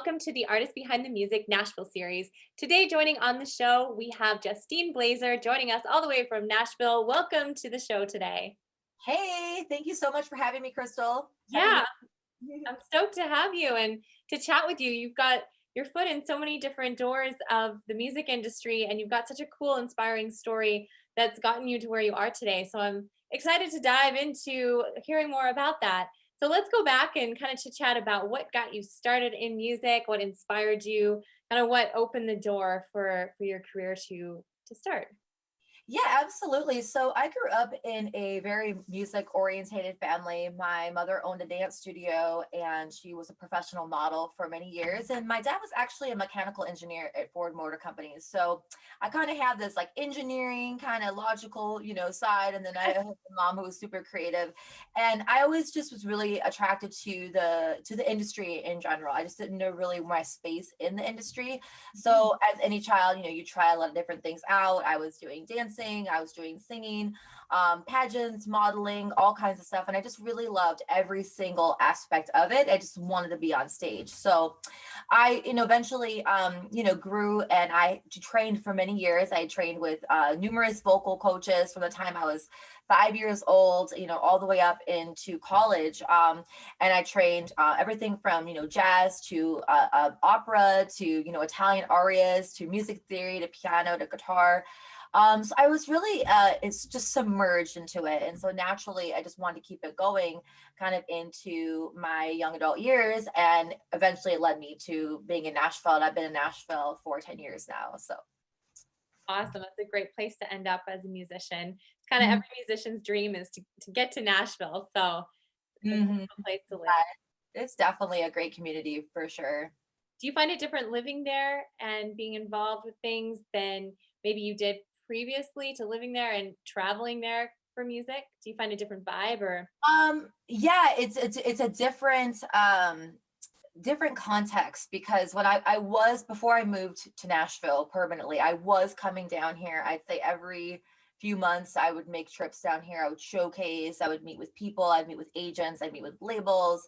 welcome to the Artist Behind the Music Nashville series. Today, joining on the show, we have Justine Blazer joining us all the way from Nashville. Welcome to the show today. Hey, thank you so much for having me, Crystal. Happy Yeah, New I'm stoked to have you and to chat with you. You've got your foot in so many different doors of the music industry, and you've got such a cool, inspiring story that's gotten you to where you are today. So I'm excited to dive into hearing more about that. So let's go back and kind of chit chat about what got you started in music, what inspired you, kind of what opened the door for your career to start. Yeah, absolutely. So I grew up in a very music orientated family. My mother owned a dance studio and she was a professional model for many years. And my dad was actually a mechanical engineer at Ford Motor Company. So I kind of have this like engineering kind of logical, side. And then I have a mom who was super creative. And I always just was really attracted to the industry in general. I just didn't know really my space in the industry. So as any child, you try a lot of different things out. I was doing dancing, I was doing singing, pageants, modeling, all kinds of stuff. And I just really loved every single aspect of it. I just wanted to be on stage. So I, eventually, grew and I trained for many years. I trained with numerous vocal coaches from the time I was 5 years old, all the way up into college. And I trained everything from, jazz to opera to, Italian arias to music theory to piano to guitar. So I was really, it's just submerged into it. And so naturally, I just wanted to keep it going kind of into my young adult years. And eventually it led me to being in Nashville. And I've been in Nashville for 10 years now. So. Awesome. That's a great place to end up as a musician. It's kind of Mhm. every musician's dream is to get to Nashville. So it's Mhm. a place to live. It's definitely a great community for sure. Do you find it different living there and being involved with things than maybe you did previously to living there and traveling there for music? Do you find a different vibe or Yeah, it's a different context because when I was before I moved to Nashville permanently, I was coming down here. I'd say every few months I would make trips down here. I would showcase, I would meet with people, I'd meet with agents, I'd meet with labels.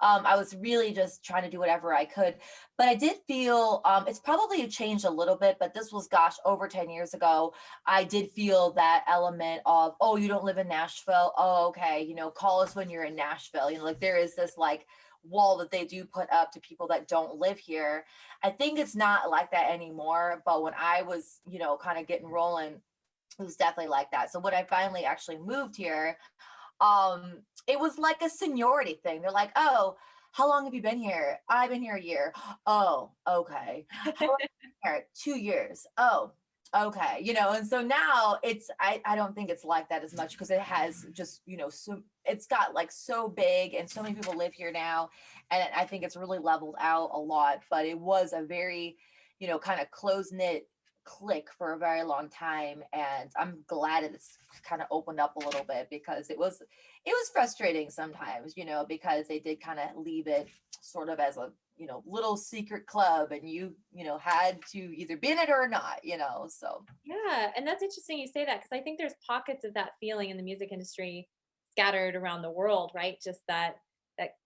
I was really just trying to do whatever I could. But I did feel it's probably changed a little bit, but this was, gosh, over 10 years ago. I did feel that element of, oh, you don't live in Nashville. Oh, okay. Call us when you're in Nashville. Like there is this like wall that they do put up to people that don't live here. I think it's not like that anymore. But when I was, kind of getting rolling, it was definitely like that. So when I finally actually moved here, it was like a seniority thing. They're like, oh, how long have you been here? I've been here a year. Oh, okay. How long have you been here? 2 years. Oh, okay. And so now I don't think it's like that as much because it has just, so it's got like so big and so many people live here now. And I think it's really leveled out a lot, but it was a very, kind of close knit click for a very long time. And I'm glad it's kind of opened up a little bit because it was frustrating sometimes, because they did kind of leave it sort of as a, little secret club and had to either be in it or not, so. yeah, and that's interesting you say that because I think there's pockets of that feeling in the music industry scattered around the world, right? Just that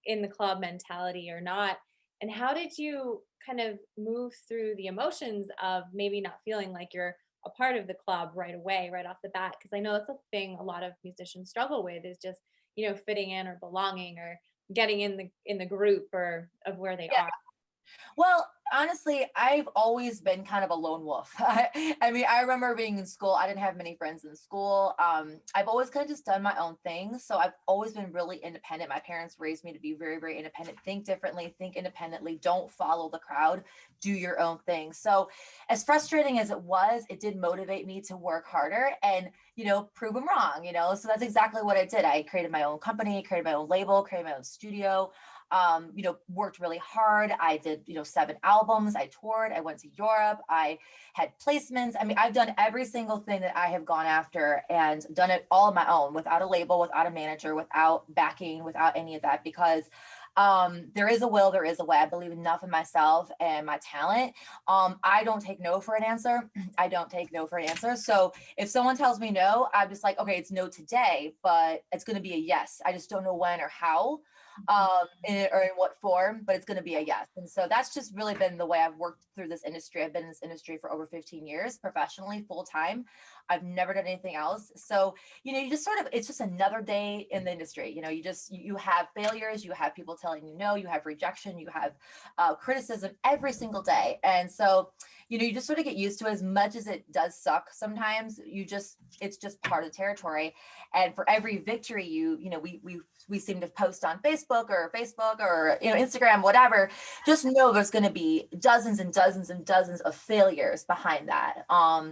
in the club mentality or not. And how did you kind of move through the emotions of maybe not feeling like you're a part of the club right away, right off the bat? Because I know that's a thing a lot of musicians struggle with is just, fitting in or belonging or getting in the group or of where they Yeah. are. Well, honestly, I've always been kind of a lone wolf. I mean, I remember being in school. I didn't have many friends in school. I've always kind of just done my own thing. So I've always been really independent. My parents raised me to be very, very independent. Think differently, think independently. Don't follow the crowd. Do your own thing. So as frustrating as it was, it did motivate me to work harder and, prove them wrong, So that's exactly what I did. I created my own company, created my own label, created my own studio. Worked really hard. I did, 7 albums. I toured. I went to Europe. I had placements. I mean, I've done every single thing that I have gone after and done it all on my own without a label, without a manager, without backing, without any of that, because There is a will, there is a way. I believe enough in myself and my talent. I don't take no for an answer. I don't take no for an answer. So if someone tells me no, I'm just like, okay, it's no today, but it's going to be a yes. I just don't know when or how, or in what form, but it's going to be a yes. And so that's just really been the way I've worked through this industry. I've been in this industry for over 15 years, professionally, full time. I've never done anything else. So, you just sort of, it's just another day in the industry. You have failures, you have people telling you no, you have rejection, you have criticism every single day. And so, you just sort of get used to it. As much as it does suck sometimes, it's just part of the territory. And for every victory we seem to post on Facebook or Instagram, whatever, just know there's going to be dozens and dozens and dozens of failures behind that.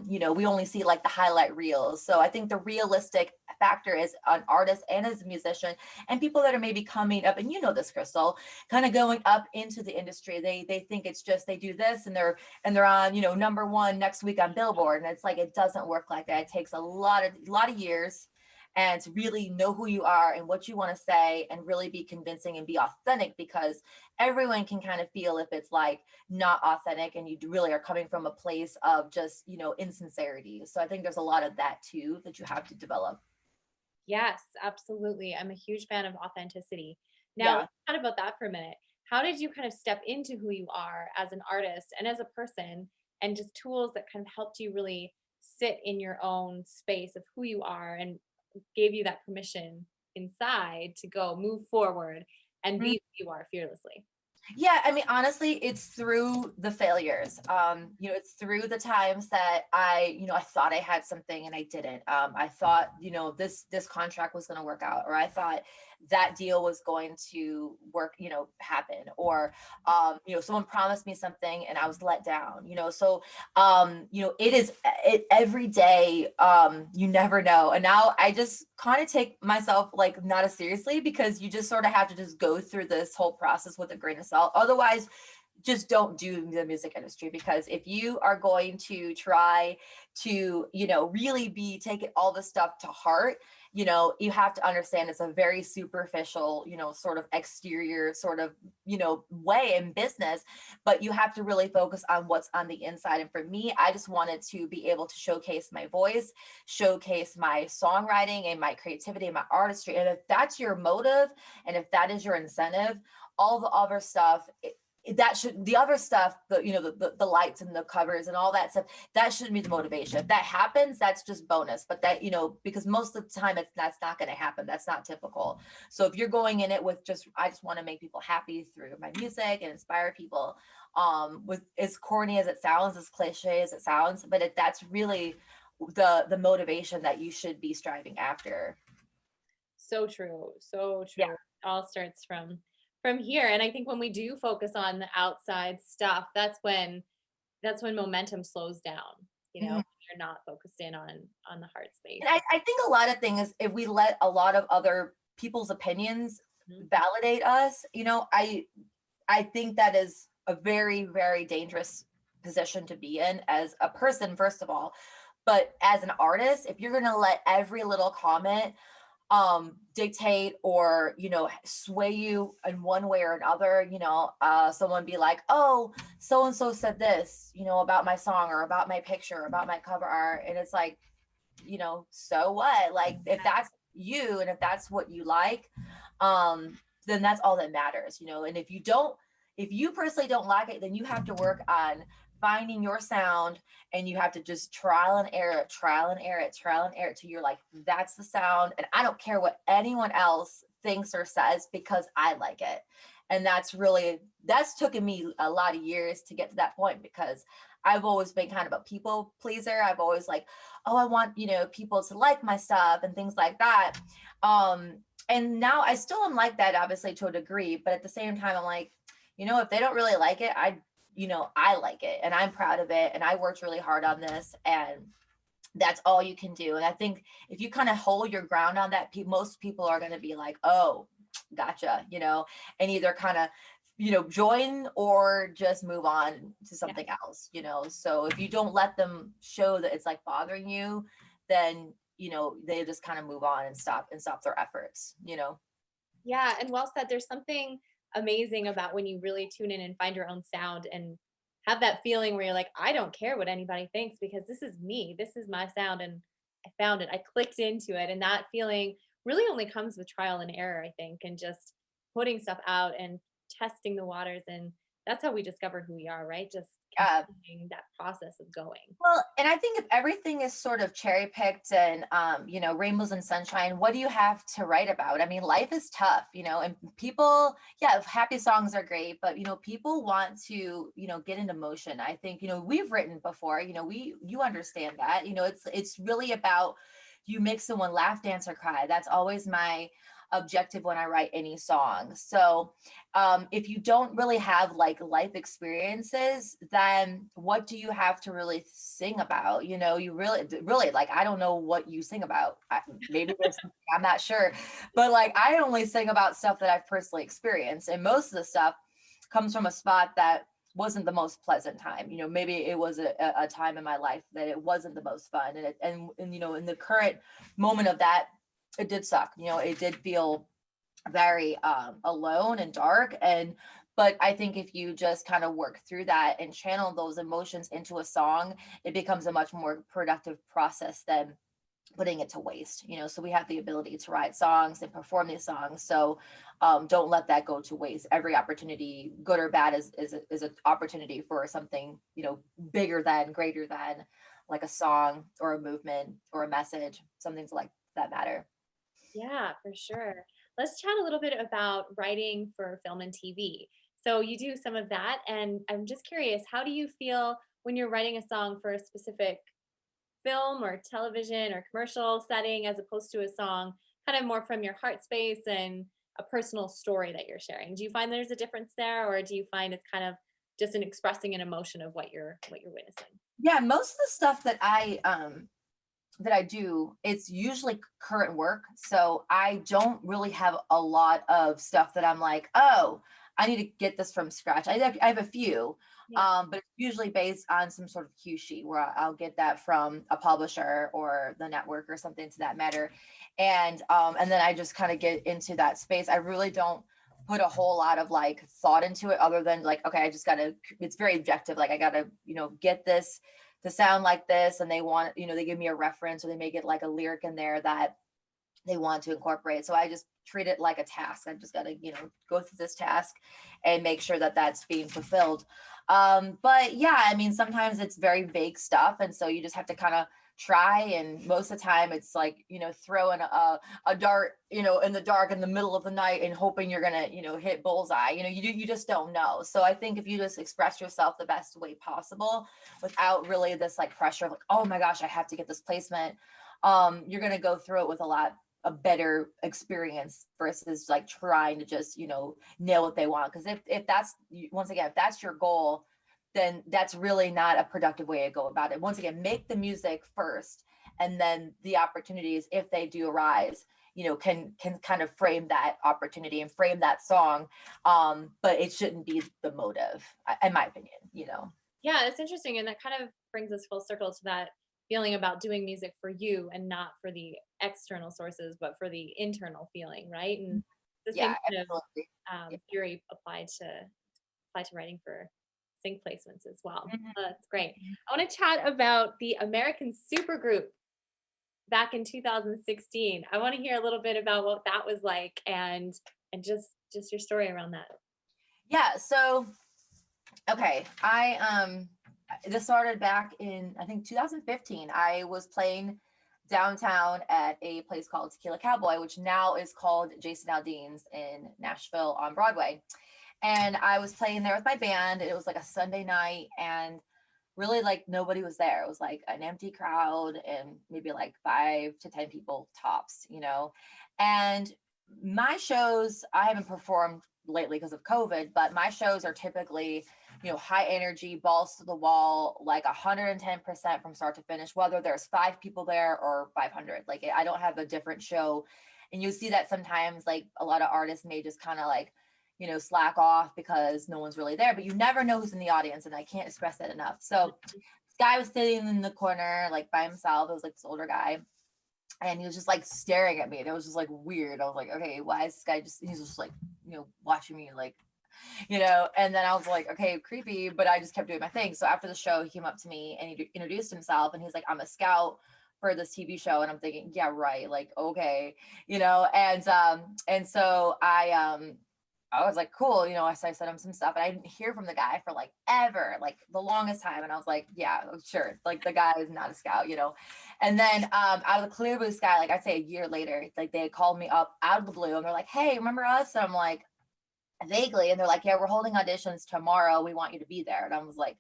We only see like the highlight reels. So I think the realistic factor is an artist and as a musician and people that are maybe coming up, and this, Crystal, kind of going up into the industry. They think it's just, they do this and they're on, number one next week on Billboard. And it's like, it doesn't work like that. It takes a lot of years, and to really know who you are and what you want to say and really be convincing and be authentic, because everyone can kind of feel if it's like not authentic and you really are coming from a place of just, insincerity. So I think there's a lot of that too that you have to develop. Yes, absolutely. I'm a huge fan of authenticity. Now, Yeah. let's chat about that for a minute. How did you kind of step into who you are as an artist and as a person, and just tools that kind of helped you really sit in your own space of who you are and gave you that permission inside to go move forward and be who you are fearlessly? Yeah, I mean, honestly, it's through the failures. It's through the times that I thought I had something and I didn't. I thought, this contract was going to work out, or I thought that deal was going to work, happen, or someone promised me something and I was let down. So it every day. You never know. And now I just kind of take myself like not as seriously, because you just sort of have to just go through this whole process with a grain of salt. Otherwise, just don't do the music industry, because if you are going to try to, really be taking all this stuff to heart, you have to understand it's a very superficial, sort of exterior sort of, way in business, but you have to really focus on what's on the inside. And for me, I just wanted to be able to showcase my voice, showcase my songwriting and my creativity and my artistry. And if that's your motive, and if that is your incentive, all the other stuff, the other stuff, the lights and the covers and all that stuff, that shouldn't be the motivation. If that happens, that's just bonus. But that, because most of the time that's not going to happen. That's not typical. So if you're going in it with I just want to make people happy through my music and inspire people, with as corny as it sounds, as cliche as it sounds, but that's really the motivation that you should be striving after. So true. So true. Yeah. It all starts from here. And I think when we do focus on the outside stuff, that's when momentum slows down, Mhm. you're not focused in on the heart space. And I think a lot of things, if we let a lot of other people's opinions validate us, I think that is a very, very dangerous position to be in as a person, first of all. But as an artist, if you're going to let every little comment dictate or sway you in one way or another, someone be like, oh, so and so said this about my song or about my picture or about my cover art, and it's like, so what? Like, if that's you and if that's what you like, then that's all that matters. And if you personally don't like it, then you have to work on finding your sound, and you have to just trial and error it till you're like, that's the sound, and I don't care what anyone else thinks or says, because I like it. And that's taken me a lot of years to get to that point, because I've always been kind of a people pleaser. I've always like, oh, I want, people to like my stuff and things like that. And now I still am like that, obviously, to a degree, but at the same time, I'm like, if they don't really like it, I like it and I'm proud of it. And I worked really hard on this, and that's all you can do. And I think if you kind of hold your ground on that, most people are going to be like, oh, gotcha, and either kind of, join or just move on to something else, So if you don't let them show that it's like bothering you, then, they just kind of move on and stop their efforts. Yeah, and well said. There's something amazing about when you really tune in and find your own sound and have that feeling where you're like, I don't care what anybody thinks because this is me. This is my sound. And I found it. I clicked into it. And that feeling really only comes with trial and error, I think, and just putting stuff out and testing the waters. And that's how we discover who we are, right? Just Yeah. continuing that process of going. Well, and I think if everything is sort of cherry picked and, rainbows and sunshine, what do you have to write about? I mean, life is tough, and people, yeah, happy songs are great, but, people want to, get into motion. I think, we've written before, you understand that, it's really about you make someone laugh, dance, or cry. That's always my objective when I write any song. So if you don't really have like life experiences, then what do you have to really sing about? You really like, I don't know what you sing about. Maybe there's something, I'm not sure, but like, I only sing about stuff that I've personally experienced. And most of the stuff comes from a spot that wasn't the most pleasant time. Maybe it was a time in my life that it wasn't the most fun. And in the current moment of that, it did suck. It did feel very alone and dark. But I think if you just kind of work through that and channel those emotions into a song, it becomes a much more productive process than putting it to waste. So we have the ability to write songs and perform these songs. So don't let that go to waste. Every opportunity, good or bad, is an opportunity for something, bigger than, greater than, like a song or a movement or a message, some things like that matter. Yeah, for sure. Let's chat a little bit about writing for film and TV. So you do some of that, and I'm just curious, how do you feel when you're writing a song for a specific film or television or commercial setting as opposed to a song kind of more from your heart space and a personal story that you're sharing? Do you find there's a difference there, or do you find it's kind of just an expressing an emotion of what you're witnessing? Yeah, most of the stuff that I do, it's usually current work. So I don't really have a lot of stuff that I'm like, oh, I need to get this from scratch. I have a few, Yeah. but it's usually based on some sort of cue sheet where I'll get that from a publisher or the network or something to that matter. And then I just kind of get into that space. I really don't put a whole lot of like thought into it other than like, okay, I just gotta, it's very objective. Like I gotta, get this to sound like this, and they want, they give me a reference or they make it like a lyric in there that they want to incorporate. So I just treat it like a task. I just got to, go through this task and make sure that that's being fulfilled. But yeah, I mean, sometimes it's very vague stuff. And so you just have to kind of try. And most of the time it's like, throwing a dart, in the dark in the middle of the night and hoping you're going to, hit bullseye. You just don't know. So I think if you just express yourself the best way possible without really this like pressure of like, oh my gosh, I have to get this placement, you're going to go through it with a better experience versus like trying to just, nail what they want. Because if that's, once again, if that's your goal, then that's really not a productive way to go about it. Once again, make the music first, and then the opportunities, if they do arise, can kind of frame that opportunity and frame that song. But it shouldn't be the motive, in my opinion. Yeah, it's interesting, and that kind of brings us full circle to that feeling about doing music for you and not for the external sources, but for the internal feeling, right? And the Yeah, same kind of absolutely. theory applied to writing for sync placements as well. Mhm. That's great. I want to chat about the American Supergroup back in 2016. I want to hear a little bit about what that was like and just your story around that. Yeah, so okay, this started back in, I think, 2015. I was playing downtown at a place called Tequila Cowboy, which now is called Jason Aldean's in Nashville on Broadway. And I was playing there with my band. It was like a Sunday night, and really like nobody was there. It was like an empty crowd and maybe like 5 to 10 people tops. And my shows, I haven't performed lately because of COVID, but my shows are typically, high energy, balls to the wall, like 110% from start to finish, whether there's 5 people there or 500. Like I don't have a different show. And you see that sometimes like a lot of artists may just kind of like, slack off because no one's really there, but you never know who's in the audience. And I can't express that enough. So this guy was sitting in the corner, like by himself. It was like this older guy. And he was just like staring at me. And it was just like weird. I was like, okay, why is this guy he's just like, watching me like, and then I was like, okay, creepy, but I just kept doing my thing. So after the show, he came up to me and he introduced himself and he's like, I'm a scout for this TV show. And I'm thinking, yeah, right. Like, okay, and so I was like, cool, so I sent him some stuff and I didn't hear from the guy for like ever, like the longest time. And I was like, yeah, sure. Like the guy is not a scout, And then out of the clear blue sky, like I'd say a year later, like they had called me up out of the blue and they're like, hey, remember us? And I'm like, vaguely. And they're like, yeah, we're holding auditions tomorrow. We want you to be there. And I was like,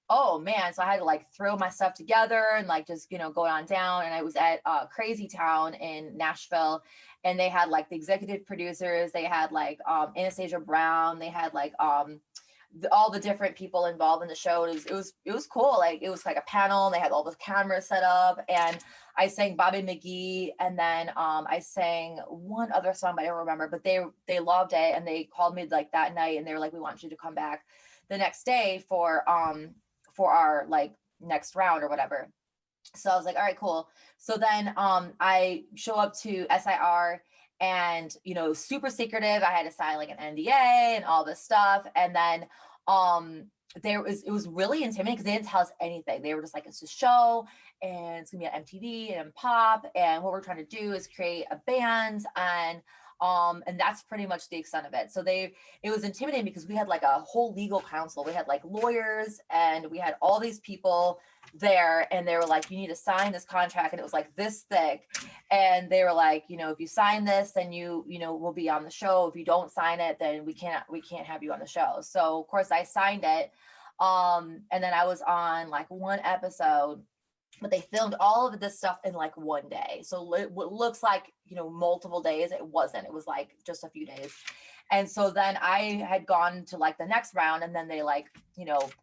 oh man. So I had to like throw my stuff together and like just, go on down. And I was at Crazy Town in Nashville. And they had like the executive producers, they had like Anastasia Brown, they had like all the different people involved in the show. It was cool. Like it was like a panel, and they had all the cameras set up, and I sang Bobby McGee, and then I sang one other song, but I don't remember. But they loved it, and they called me like that night, and they were like, "We want you to come back the next day for our like next round or whatever." So I was like, all right, cool. So then I show up to SIR and, super secretive. I had to sign like an NDA and all this stuff. And then it was really intimidating because they didn't tell us anything. They were just like, it's a show and it's gonna be on MTV and pop. And what we're trying to do is create a band and that's pretty much the extent of it. So it was intimidating because we had like a whole legal counsel. We had like lawyers and we had all these people there, and they were like, you need to sign this contract. And it was like this thick. And they were like, if you sign this, then you will be on the show. If you don't sign it, then we can't have you on the show. So of course I signed it. And then I was on like one episode, but they filmed all of this stuff in like one day. So what looks like, multiple days, it wasn't. It was like just a few days. And so then I had gone to like the next round, and then they like,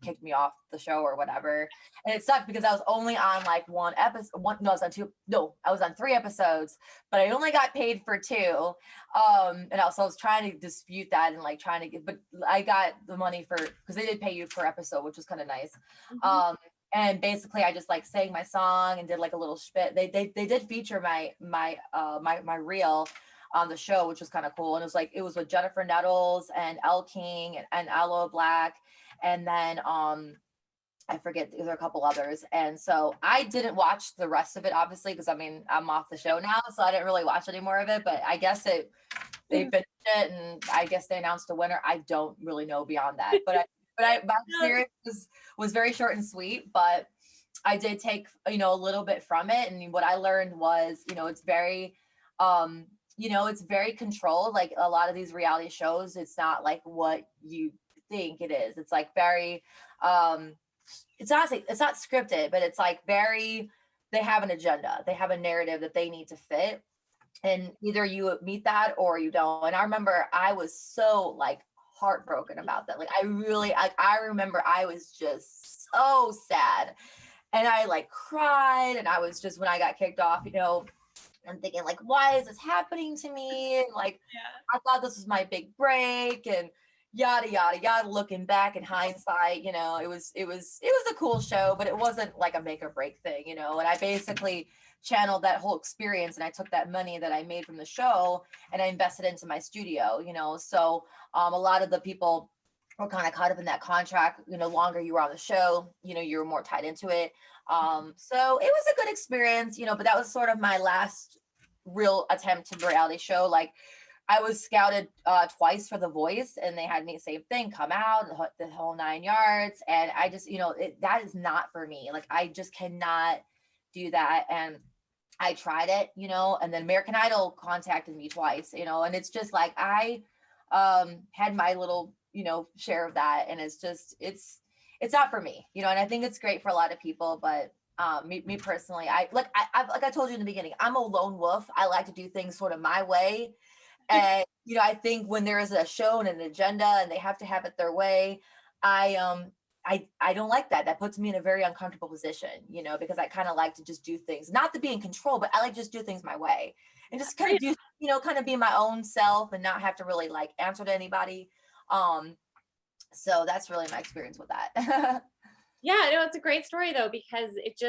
kicked me off the show or whatever. And it sucked because I was only on like one episode. I was on 3 episodes, but I only got paid for 2. And also I was trying to dispute that and like trying to get, but I got the money because they did pay you per episode, which was kind of nice. Mm-hmm. And basically I just like sang my song and did like a little spit. They did feature my reel on the show, which was kind of cool. And it was with Jennifer Nettles and Elle King and Aloe Black. And then I forget, there were a couple others. And so I didn't watch the rest of it, obviously, because I'm off the show now. So I didn't really watch any more of it, but I guess they finished it and I guess they announced a winner. I don't really know beyond that, but my experience was very short and sweet, but I did take, a little bit from it. And what I learned was, it's very, it's very controlled. Like a lot of these reality shows, it's not like what you think it is. It's like very, it's not scripted, but it's like they have an agenda. They have a narrative that they need to fit. And either you meet that or you don't. And I remember I was so like heartbroken about that. Like I remember I was just so sad, and I like cried, and I was just, when I got kicked off, I'm thinking like, why is this happening to me? And like, I thought this was my big break, and yada yada yada. Looking back in hindsight, it was a cool show, but it wasn't like a make or break thing, and I basically channeled that whole experience, and I took that money that I made from the show and I invested into my studio, so a lot of the people were kind of caught up in that contract. Longer you were on the show, you were more tied into it. So it was a good experience, but that was sort of my last real attempt to reality show. Like I was scouted twice for The Voice, and they had me same thing, come out the whole 9 yards. And I just, that is not for me. Like I just cannot do that. And I tried it, and then American Idol contacted me twice, and it's just like I had my little, share of that, and it's just it's not for me, and I think it's great for a lot of people, but me personally, I like I told you in the beginning, I'm a lone wolf. I like to do things sort of my way, and I think when there is a show and an agenda and they have to have it their way, I don't like that. That puts me in a very uncomfortable position, because I kind of like to just do things, not to be in control, but I like to just do things my way and just kind of do, kind of be my own self and not have to really like answer to anybody. So that's really my experience with that. Yeah, no, it's a great story though, because it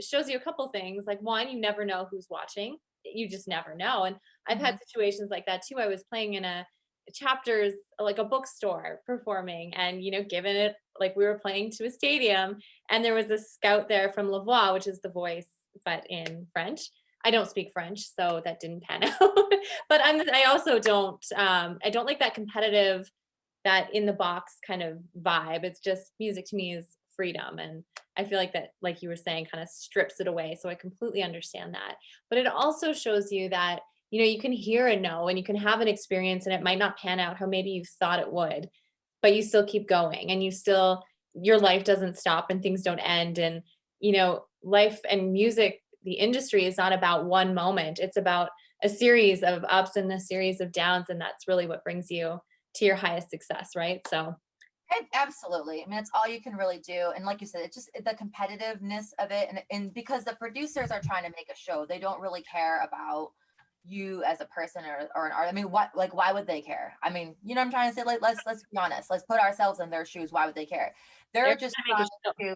shows you a couple things. Like one, you never know who's watching. You just never know. And I've had situations like that too. I was playing in a chapters, like a bookstore performing, and given it, like we were playing to a stadium, and there was a scout there from La Voix, which is the voice but in French. I don't speak French, so that didn't pan out. But I also don't like that competitive, that in the box kind of vibe. It's just, music to me is freedom, and I feel like that, like you were saying, kind of strips it away. So I completely understand that. But it also shows you that you can hear a no, and you can have an experience, and it might not pan out how maybe you thought it would, but you still keep going, and your life doesn't stop, and things don't end. And life and music, the industry, is not about one moment. It's about a series of ups and a series of downs, and that's really what brings you to your highest success, right? So Absolutely. I mean, it's all you can really do. And like you said, it's just the competitiveness of it. And because the producers are trying to make a show, they don't really care about you as a person or an artist. I mean, why would they care? I mean, you know what I'm trying to say? Like, let's be honest. Let's put ourselves in their shoes. Why would they care? they're They're just trying to make trying a show. to,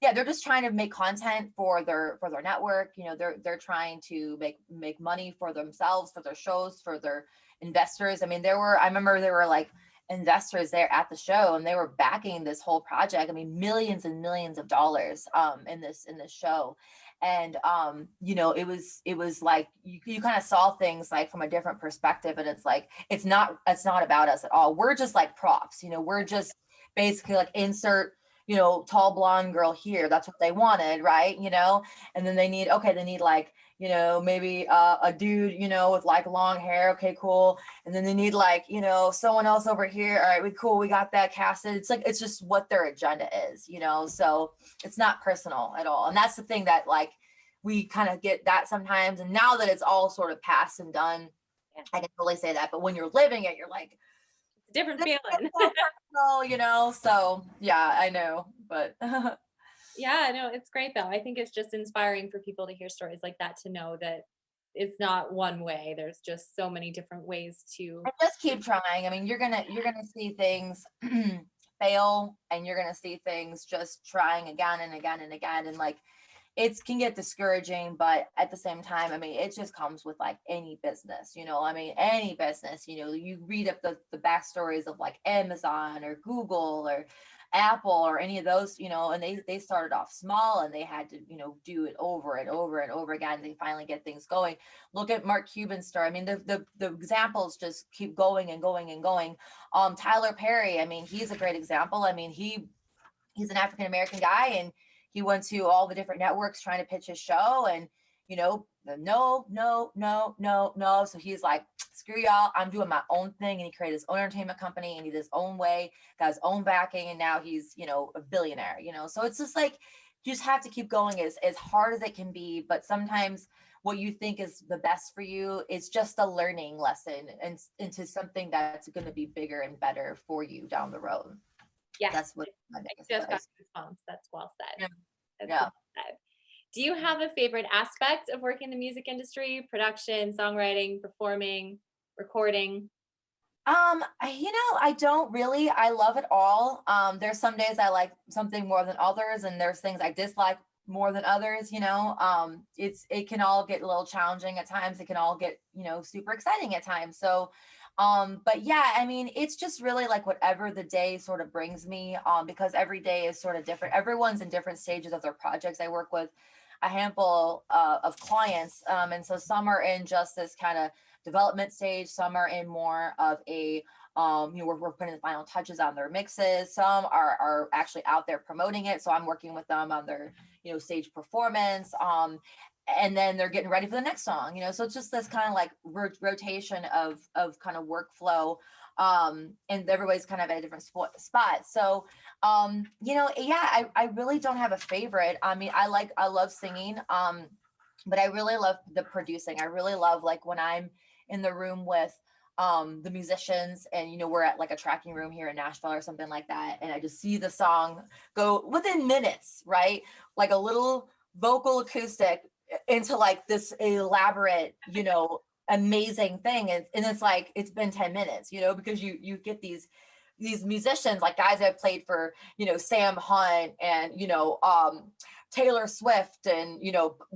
yeah, they're just trying to make content for their network. They're trying to make money for themselves, for their shows, for their investors. I mean, I remember there were like investors there at the show, and they were backing this whole project. I mean, millions and millions of dollars in this show. And it was like you kind of saw things like from a different perspective, and it's like it's not about us at all. We're just like props. We're just basically like insert tall blonde girl here. That's what they wanted, right? And then they need like maybe a dude, with like long hair. Okay, cool. And then they need like, someone else over here. All right, cool. We got that casted. It's like, it's just what their agenda is, so it's not personal at all. And that's the thing that like, we kind of get that sometimes. And now that it's all sort of past and done, Yeah. I can totally say that. But when you're living it, you're like, It's a different feeling. so personal, so yeah, I know, but Yeah, no, it's great though. I think it's just inspiring for people to hear stories like that, to know that it's not one way. There's just so many different ways to. and just keep trying. I mean, you're gonna see things fail, and you're gonna see things just trying again and again and again, and like it can get discouraging, but at the same time, I mean, it just comes with like any business, I mean, any business, you read up the backstories of like Amazon or Google or Apple or any of those, and they started off small, and they had to, do it over and over and over again. They finally get things going. Look at Mark Cuban's story. I mean, the examples just keep going and going and going. Tyler Perry, I mean, he's a great example. I mean, he's an African American guy, and he went to all the different networks trying to pitch his show, and no, no, no, no, no. So he's like, screw y'all, I'm doing my own thing. And he created his own entertainment company, and he did his own way, got his own backing, and now he's, a billionaire, so it's just like, you just have to keep going as hard as it can be. But sometimes what you think is the best for you is just a learning lesson and into something that's going to be bigger and better for you down the road. Yeah, That's what I just got goosebumps. That's well said. Yeah. That's Yeah. well said. Do you have a favorite aspect of working in the music industry? Production, songwriting, performing, recording? I don't really. I love it all. There's some days I like something more than others, and there's things I dislike more than others. It can all get a little challenging at times. It can all get, super exciting at times. So, but yeah, I mean, it's just really like whatever the day sort of brings me, because every day is sort of different. Everyone's in different stages of their projects. I work with a handful of clients, and so some are in just this kind of development stage, some are in more of a we're putting the final touches on their mixes, some are actually out there promoting it, so I'm working with them on their stage performance, and then they're getting ready for the next song, so it's just this kind of like rotation of kind of workflow, and everybody's kind of at a different spot. So yeah, I really don't have a favorite. I mean, I love singing, but I really love the producing. I really love like when I'm in the room with the musicians, and we're at like a tracking room here in Nashville or something like that, and I just see the song go within minutes, right? Like a little vocal acoustic into like this elaborate, amazing thing, and it's like it's been 10 minutes, because you get these musicians, like guys that have played for Sam Hunt and Taylor Swift and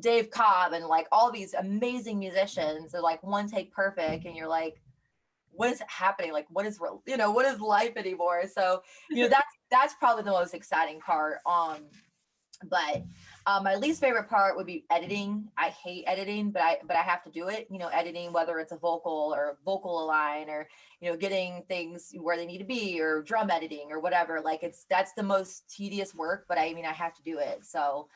Dave Cobb and like all these amazing musicians. They're like one take perfect, and you're like, what is happening? Like, what is real, what is life anymore? So, that's probably the most exciting part. But my least favorite part would be editing. I hate editing, but I have to do it. Editing, whether it's a vocal or vocal line, or getting things where they need to be, or drum editing or whatever. Like, that's the most tedious work, but I have to do it. So,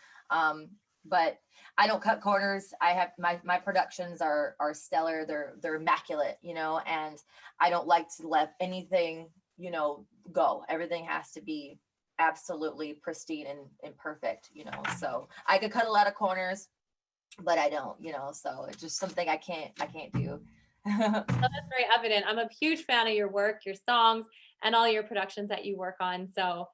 but I don't cut corners. I have my productions are stellar. They're immaculate, and I don't like to let anything go. Everything has to be absolutely pristine and perfect, so I could cut a lot of corners, but I don't, so it's just something I can't do. Well, that's very evident. I'm a huge fan of your work, your songs, and all your productions that you work on. So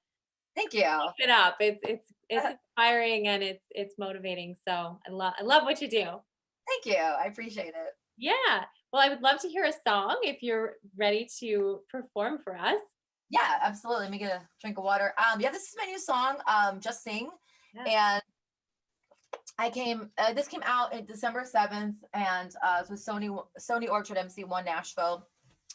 Thank you. keep it up. It's inspiring and it's motivating. So I love what you do. Thank you. I appreciate it. Yeah. Well, I would love to hear a song if you're ready to perform for us. Yeah, absolutely. Let me get a drink of water. Yeah, this is my new song, Just Sing. Yeah. And this came out in December 7th, and it was Sony Orchard MC1 Nashville.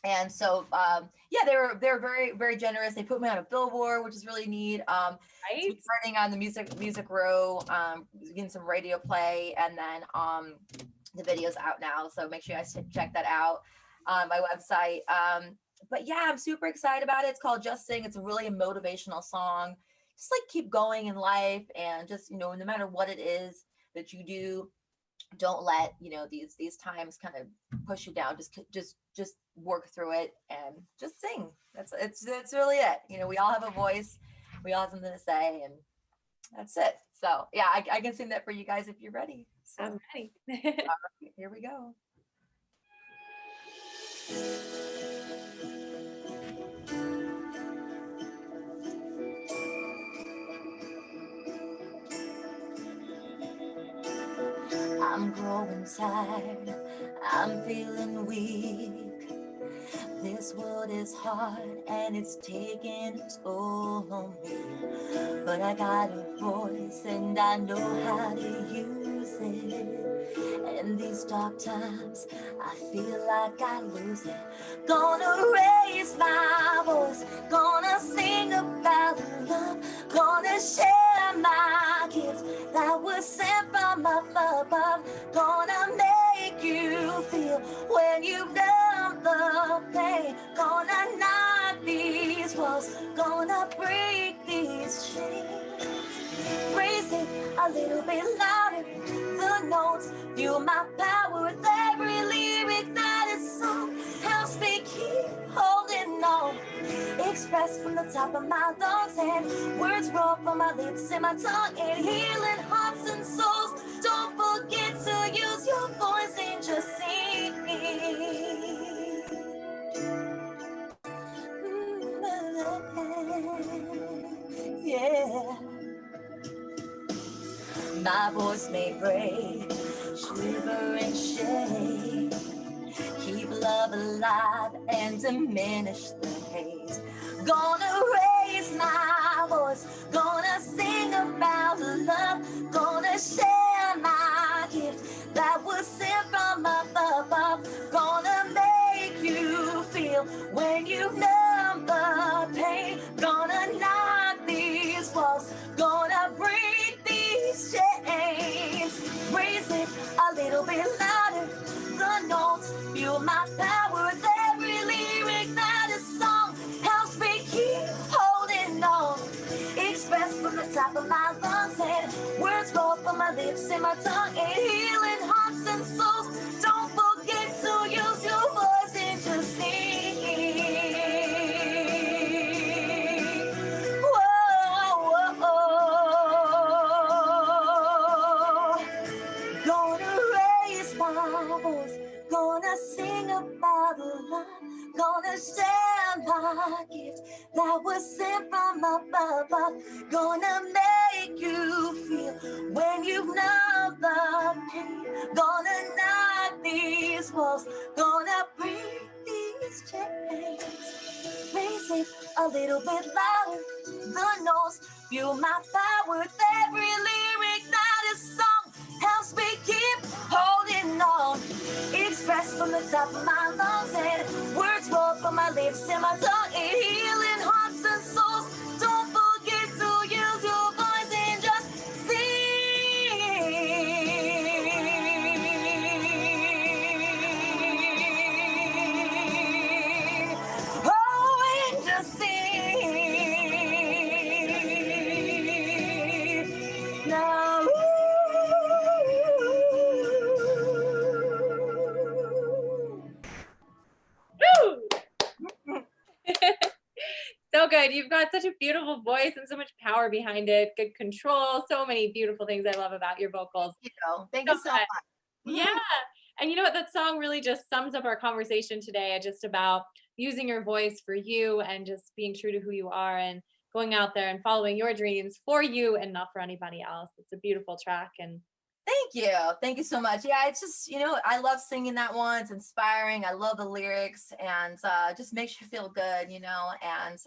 And so, yeah, they're very, very generous. They put me on a billboard, which is really neat. Right. So running on the music row, getting some radio play, and then the video's out now. So make sure you guys check that out on my website. But yeah, I'm super excited about it. It's called Just Sing. It's a really motivational song. Just like keep going in life, and just, no matter what it is that you do, don't let, these times kind of push you down. Just work through it and just sing. It's really it. We all have a voice. We all have something to say, and that's it. So yeah, I can sing that for you guys if you're ready. So, I'm ready. Here we go. I'm growing tired, I'm feeling weak. This world is hard and it's taking a toll on me. But I got a voice and I know how to use it. In these dark times, I feel like I lose it. Gonna raise my voice, gonna sing about love, gonna share my gifts that was sent from up above. Gonna make you feel when you've done the pain. Gonna knock these walls, gonna break these chains. Raise it a little bit louder, the notes feel my power with every lyric that is sung. Helps me keep holding on. Express from the top of my lungs, and words roll from my lips and my tongue, and healing hearts and souls. Don't forget to use your voice and just sing. Yeah. My voice may break, shiver and shake, keep love alive and diminish the hate. Gonna raise my voice, gonna sing about love, gonna share my gift that was sent from up above. Gonna make you feel when you numb the pain. Gonna knock these walls, gonna break these chains. Raise it a little bit louder, the notes feel my power with every lyric that is sung. Helps me keep holding on. Express from the top of my lungs, and words roll from my lips and my tongue, and healing hearts and souls. Don't forget to use your voice and just sing. Whoa, whoa, whoa. Gonna raise my voice, gonna sing about love, gonna share my gift that was sent from up above. Gonna make you feel when you've known the pain. Gonna knock these walls, gonna break these chains. Raise it a little bit louder, the notes feel my power with every lyric that is sung. Helps me keep holding on. Express from the top of my lungs, and words my lips and my tongue, and healing hearts and souls. Don't forget to use your voice and just sing. Oh, and just sing. Now. Woo! So good. You've got such a beautiful voice and so much power behind it. Good control. So many beautiful things I love about your vocals. Thank you so much. Yeah. And you know what? That song really just sums up our conversation today, just about using your voice for you and just being true to who you are and going out there and following your dreams for you and not for anybody else. It's a beautiful track. And Thank you. Thank you so much. Yeah, it's just, I love singing that one. It's inspiring. I love the lyrics, and just makes you feel good, and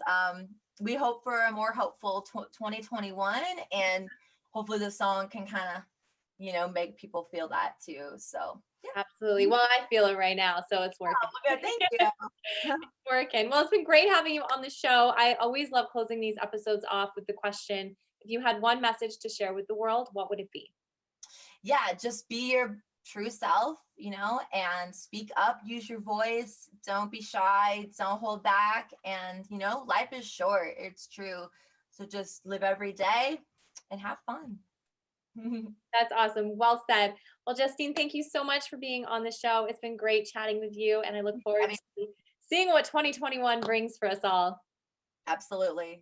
we hope for a more hopeful 2021, and hopefully the song can kind of, make people feel that too. So, yeah. absolutely. Well, I feel it right now, so it's working. Oh, good. Thank you. It's working. Well, it's been great having you on the show. I always love closing these episodes off with the question, if you had one message to share with the world, what would it be? Yeah, just be your true self, and speak up, use your voice. Don't be shy, don't hold back. And, life is short. It's true. So just live every day and have fun. That's awesome. Well said. Well, Justine, thank you so much for being on the show. It's been great chatting with you, and I look forward to seeing what 2021 brings for us all. Absolutely.